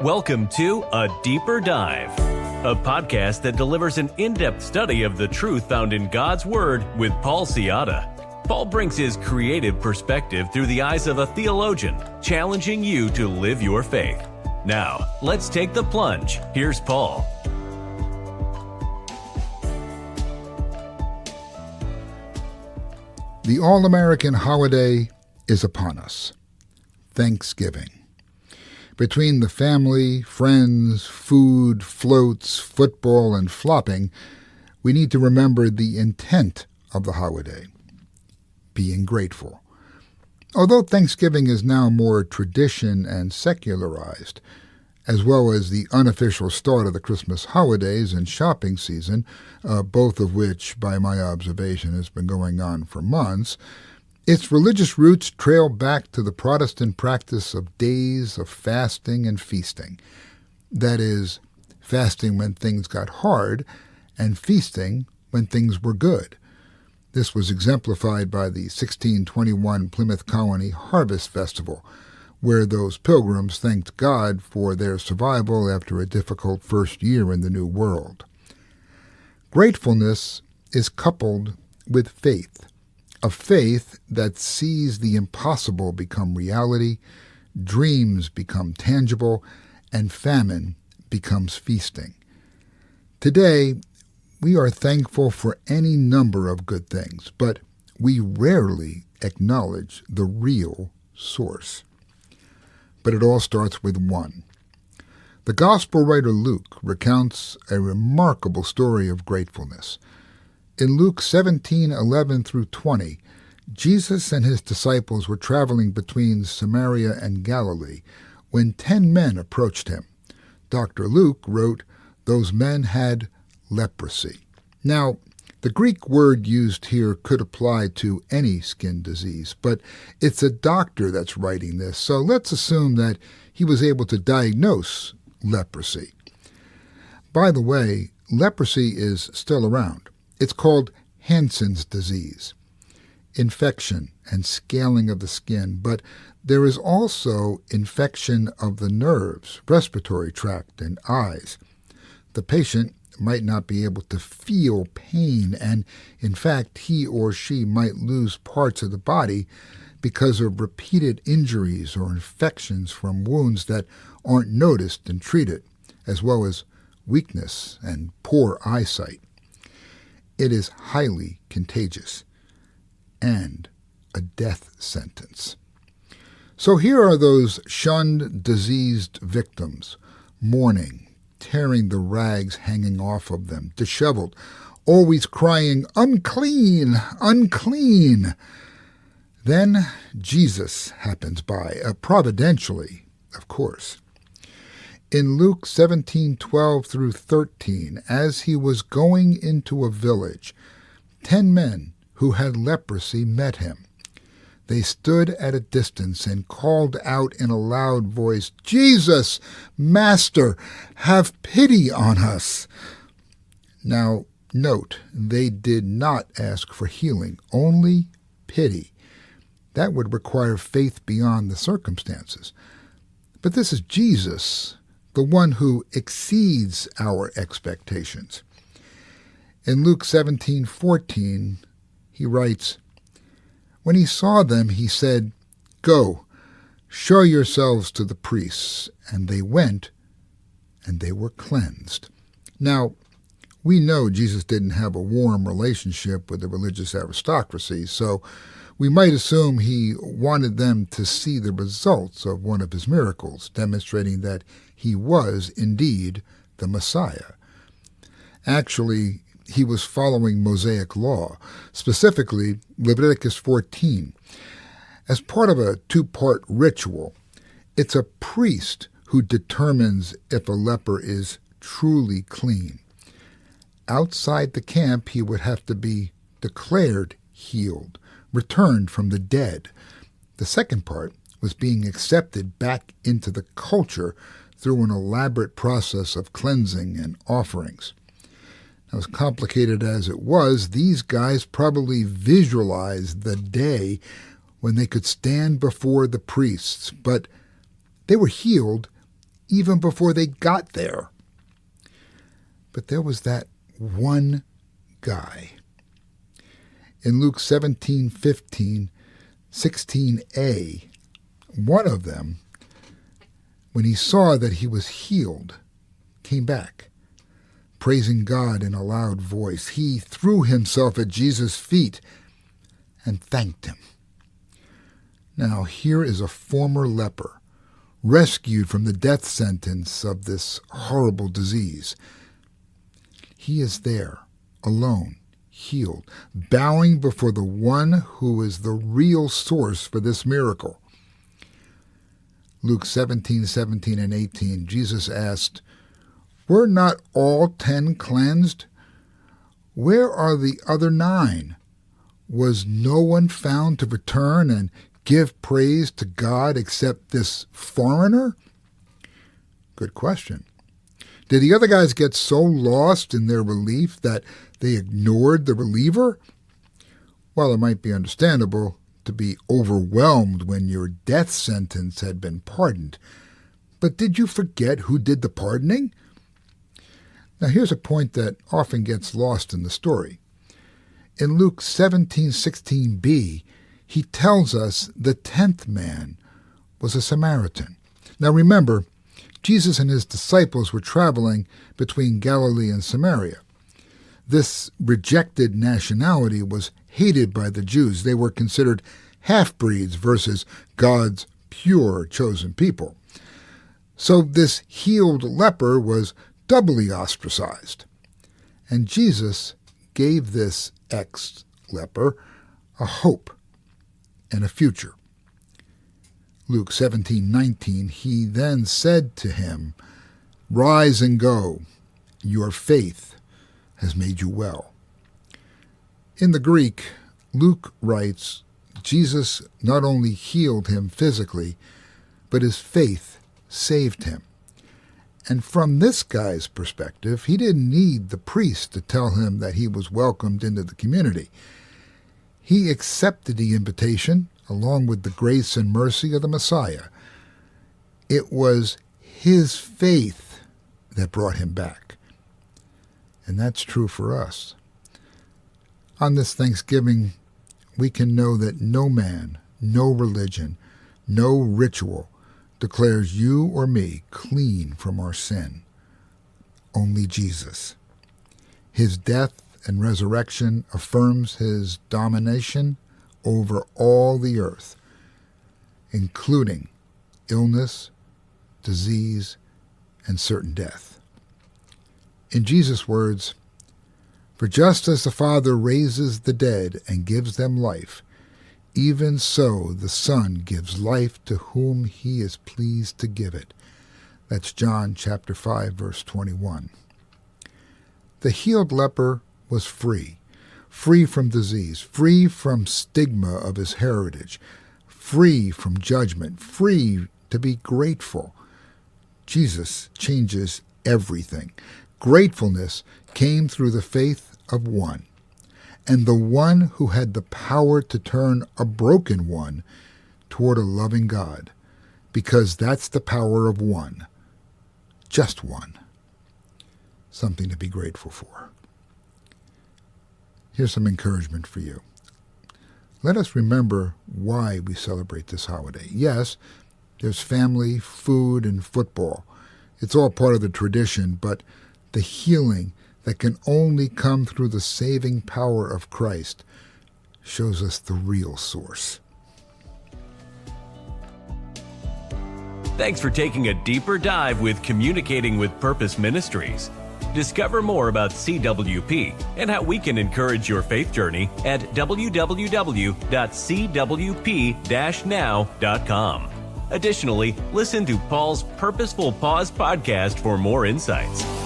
Welcome to A Deeper Dive, a podcast that delivers an in-depth study of the truth found in God's Word with Paul Ciotta. Paul brings his creative perspective through the eyes of a theologian, challenging you to live your faith. Now, let's take the plunge. Here's Paul. The all-American holiday is upon us, Thanksgiving. Between the family, friends, food, floats, football, and flopping, we need to remember the intent of the holiday, being grateful. Although Thanksgiving is now more tradition and secularized, as well as the unofficial start of the Christmas holidays and shopping season, both of which, by my observation, has been going on for months, its religious roots trail back to the Protestant practice of days of fasting and feasting. That is, fasting when things got hard and feasting when things were good. This was exemplified by the 1621 Plymouth Colony Harvest Festival, where those pilgrims thanked God for their survival after a difficult first year in the New World. Gratefulness is coupled with faith, a faith that sees the impossible become reality, dreams become tangible, and famine becomes feasting. Today, we are thankful for any number of good things, but we rarely acknowledge the real source. But it all starts with one. The Gospel writer Luke recounts a remarkable story of gratefulness. In Luke 17:11 through 20, Jesus and his disciples were traveling between Samaria and Galilee when 10 men approached him. Dr. Luke wrote, "Those men had leprosy." Now, the Greek word used here could apply to any skin disease, but it's a doctor that's writing this, so let's assume that he was able to diagnose leprosy. By the way, leprosy is still around. It's called Hansen's disease, infection and scaling of the skin, but there is also infection of the nerves, respiratory tract, and eyes. The patient might not be able to feel pain, and in fact, he or she might lose parts of the body because of repeated injuries or infections from wounds that aren't noticed and treated, as well as weakness and poor eyesight. It is highly contagious and a death sentence. So here are those shunned, diseased victims, mourning, tearing the rags hanging off of them, disheveled, always crying, "Unclean, unclean." Then Jesus happens by, providentially, of course. In Luke 17:12 through 13, as he was going into a village, 10 men who had leprosy met him. They stood at a distance and called out in a loud voice, "Jesus, Master, have pity on us." Now, note, they did not ask for healing, only pity. That would require faith beyond the circumstances. But this is Jesus, the one who exceeds our expectations. In Luke 17:14, he writes, "When he saw them, he said, 'Go, show yourselves to the priests.' And they went, and they were cleansed." Now, we know Jesus didn't have a warm relationship with the religious aristocracy, so we might assume he wanted them to see the results of one of his miracles, demonstrating that he was indeed the Messiah. Actually, he was following Mosaic law, specifically Leviticus 14. As part of a 2-part ritual, it's a priest who determines if a leper is truly clean. Outside the camp, he would have to be declared healed, returned from the dead. The second part was being accepted back into the culture through an elaborate process of cleansing and offerings. Now, as complicated as it was, these guys probably visualized the day when they could stand before the priests, but they were healed even before they got there. But there was that one guy. In Luke 17:15, 16a, one of them, when he saw that he was healed, came back, praising God in a loud voice. He threw himself at Jesus' feet and thanked him. Now, here is a former leper, rescued from the death sentence of this horrible disease. He is there, alone, healed, bowing before the one who is the real source for this miracle. Luke 17:17 and 18, Jesus asked, "Were not all 10 cleansed? Where are the other 9? Was no one found to return and give praise to God except this foreigner?" Good question. Did the other guys get so lost in their relief that they ignored the reliever? Well, it might be understandable to be overwhelmed when your death sentence had been pardoned. But did you forget who did the pardoning? Now here's a point that often gets lost in the story. In Luke 17:16b, he tells us the 10th man was a Samaritan. Now remember, Jesus and his disciples were traveling between Galilee and Samaria. This rejected nationality was hated by the Jews. They were considered half-breeds versus God's pure chosen people. So this healed leper was doubly ostracized. And Jesus gave this ex-leper a hope and a future. Luke 17:19, he then said to him, "Rise and go. Your faith has made you well." In the Greek, Luke writes, Jesus not only healed him physically, but his faith saved him. And from this guy's perspective, he didn't need the priest to tell him that he was welcomed into the community. He accepted the invitation along with the grace and mercy of the Messiah. It was his faith that brought him back. And that's true for us. On this Thanksgiving, we can know that no man, no religion, no ritual declares you or me clean from our sin. Only Jesus. His death and resurrection affirms his domination over all the earth, including illness, disease, and certain death. In Jesus' words, "For just as the Father raises the dead and gives them life, even so the Son gives life to whom he is pleased to give it." That's John chapter 5, verse 21. The healed leper was free from disease, free from stigma of his heritage, free from judgment, free to be grateful. Jesus changes everything. Gratefulness came through the faith of one, and the one who had the power to turn a broken one toward a loving God, because that's the power of one, just one. Something to be grateful for. Here's some encouragement for you. Let us remember why we celebrate this holiday. Yes, there's family, food, and football. It's all part of the tradition, but the healing that can only come through the saving power of Christ shows us the real source. Thanks for taking a deeper dive with Communicating with Purpose Ministries. Discover more about CWP and how we can encourage your faith journey at www.cwp-now.com. Additionally, listen to Paul's Purposeful Pause podcast for more insights.